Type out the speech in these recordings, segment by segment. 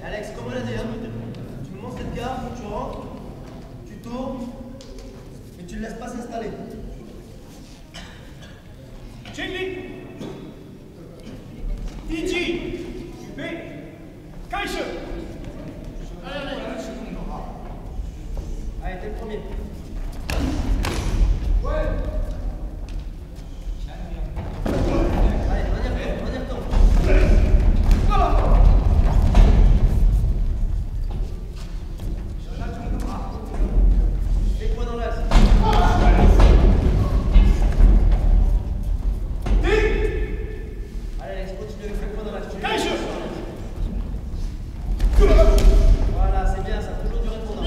Alex, comme on l'a dit, hein, tu me montres cette carte, tu rentres, tu tournes, mais tu ne laisses pas s'installer. Jingli, Iji, B, Kaishu. Allez, t'es le premier. Voilà, c'est bien ça, toujours du répondant.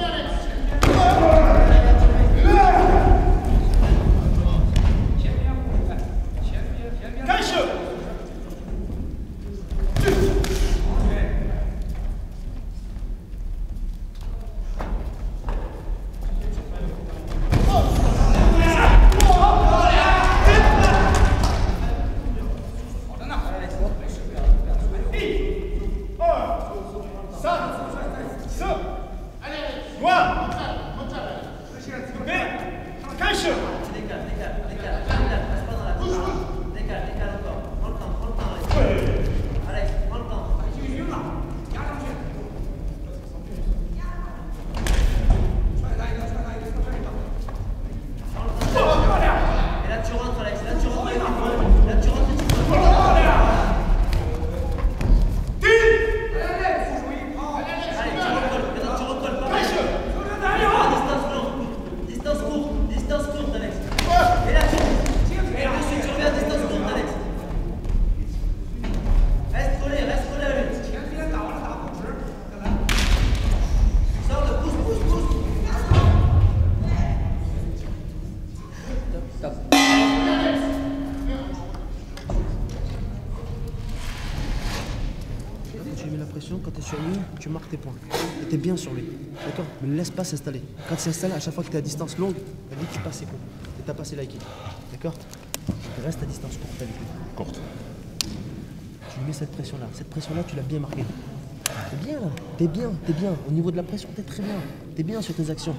Tu mets la pression, quand tu es sur lui, tu marques tes points. Et tu es bien sur lui. D'accord? Mais ne laisse pas s'installer. Quand il s'installe, à chaque fois que tu es à distance longue, la vie tu passes ses coups. Et tu as passé l'aïkido. D'accord? Reste à distance courte avec lui. Courte. Tu lui mets cette pression-là. Cette pression-là, tu l'as bien marquée. T'es bien là. T'es bien, t'es bien. Au niveau de la pression, t'es très bien. T'es bien sur tes actions.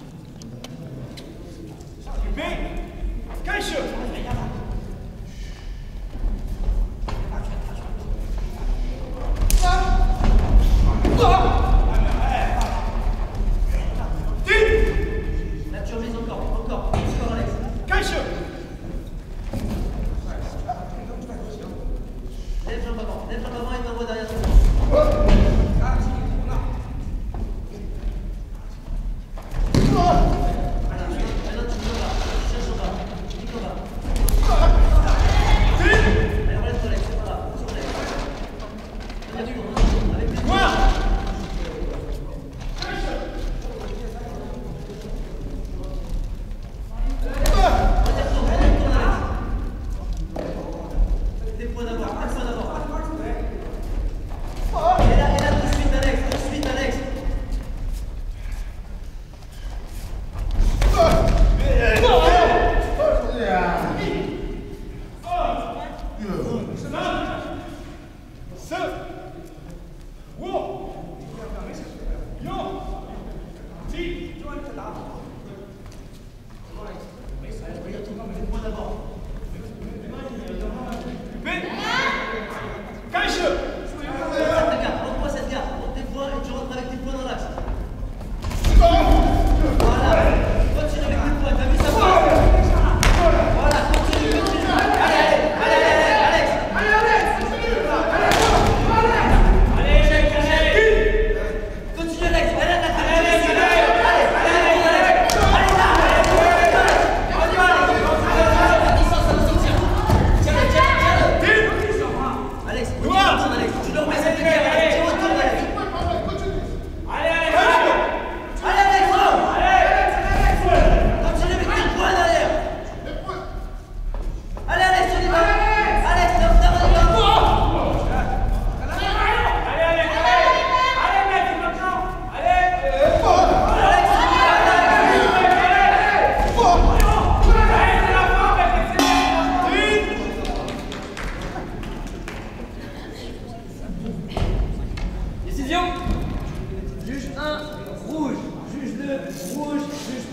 Encore Alex. Lève jambe avant et t'envoie derrière toi.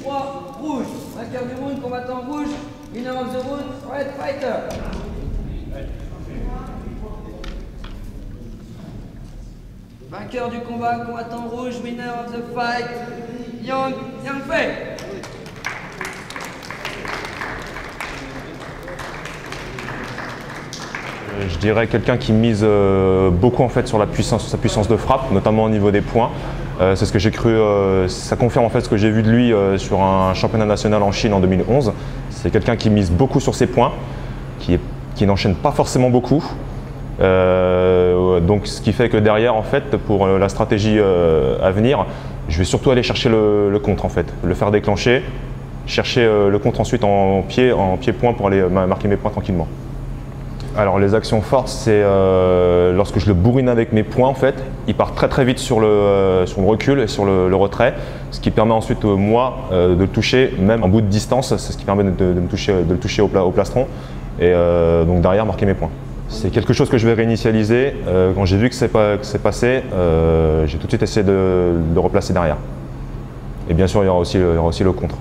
3, rouge. Vainqueur du round, combattant rouge. Winner of the round, red fighter. Vainqueur du combat, combattant rouge, winner of the fight, Yang Fei. Je dirais quelqu'un qui mise beaucoup en fait sur sa puissance de frappe, notamment au niveau des points. C'est ce que j'ai cru, ça confirme en fait ce que j'ai vu de lui sur un championnat national en Chine en 2011. C'est quelqu'un qui mise beaucoup sur ses points, qui n'enchaîne pas forcément beaucoup. Donc ce qui fait que derrière en fait pour la stratégie à venir, je vais surtout aller chercher le contre en fait, le faire déclencher, chercher le contre ensuite en pied-point pour aller marquer mes points tranquillement. Alors les actions fortes, c'est lorsque je le bourrine avec mes points en fait, il part très vite sur le recul et sur le retrait, ce qui permet ensuite moi de le toucher même en bout de distance, c'est ce qui permet de le toucher au plastron et donc derrière marquer mes points. C'est quelque chose que je vais réinitialiser. Quand j'ai vu que c'est passé, j'ai tout de suite essayé de le replacer derrière. Et bien sûr, il y aura aussi le contre.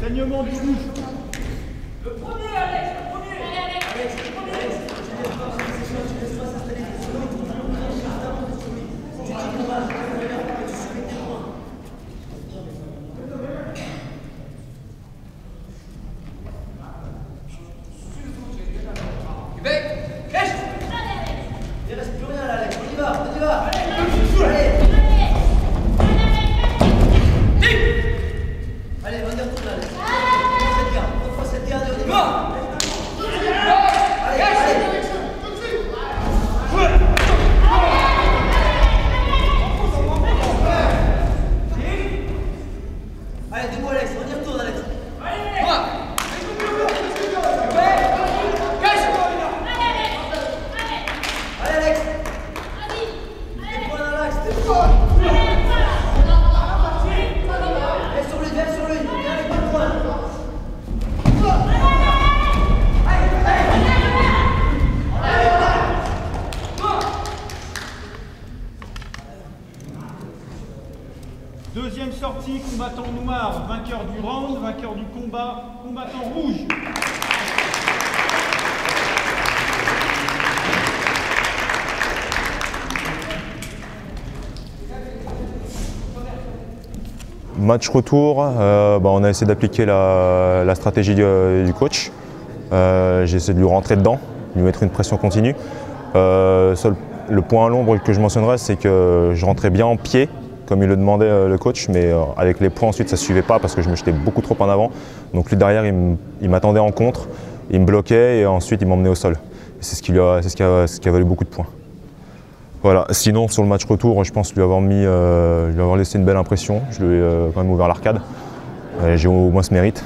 Saignement du rouge. Le premier, Alex, le premier. Alex, tu laisses pas s'installer. Tu dis qu'on va, tu soumets tes points. Il reste plus rien là, Alex. On y va, on y va. Allez. Allez, on y retourne, Alex. On fait cette garde, on y va. Allez, allez. Allez, debout, Alex. On y retourne, Alex. Allez, Alex. Des points dans l'axe, des points. Viens sur lui. Viens avec des points. Deuxième sortie, combattant noir, vainqueur du round, vainqueur du combat, combattant rouge. Match retour, on a essayé d'appliquer la stratégie du coach. J'ai essayé de lui rentrer dedans, lui mettre une pression continue. Le point à l'ombre que je mentionnerais, c'est que je rentrais bien en pied, comme il le demandait le coach, mais avec les points ensuite ça ne suivait pas parce que je me jetais beaucoup trop en avant. Donc lui derrière, il m'attendait en contre, il me bloquait et ensuite il m'emmenait au sol. C'est ce qui a valu beaucoup de points. Voilà. Sinon, sur le match retour, je pense lui avoir laissé une belle impression. Je lui ai quand même ouvert l'arcade. J'ai au moins ce mérite.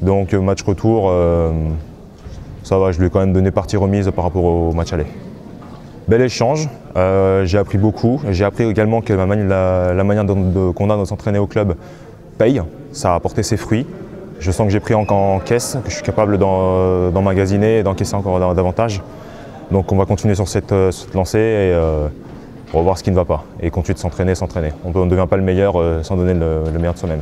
Donc, match retour, ça va, je lui ai quand même donné partie remise par rapport au match aller. Bel échange, j'ai appris beaucoup. J'ai appris également que la manière qu'on a de s'entraîner au club paye. Ça a apporté ses fruits. Je sens que j'ai pris en caisse, que je suis capable d'emmagasiner et d'encaisser encore davantage. Donc on va continuer sur cette lancée et revoir ce qui ne va pas et continuer de s'entraîner. On ne devient pas le meilleur sans donner le meilleur de soi-même.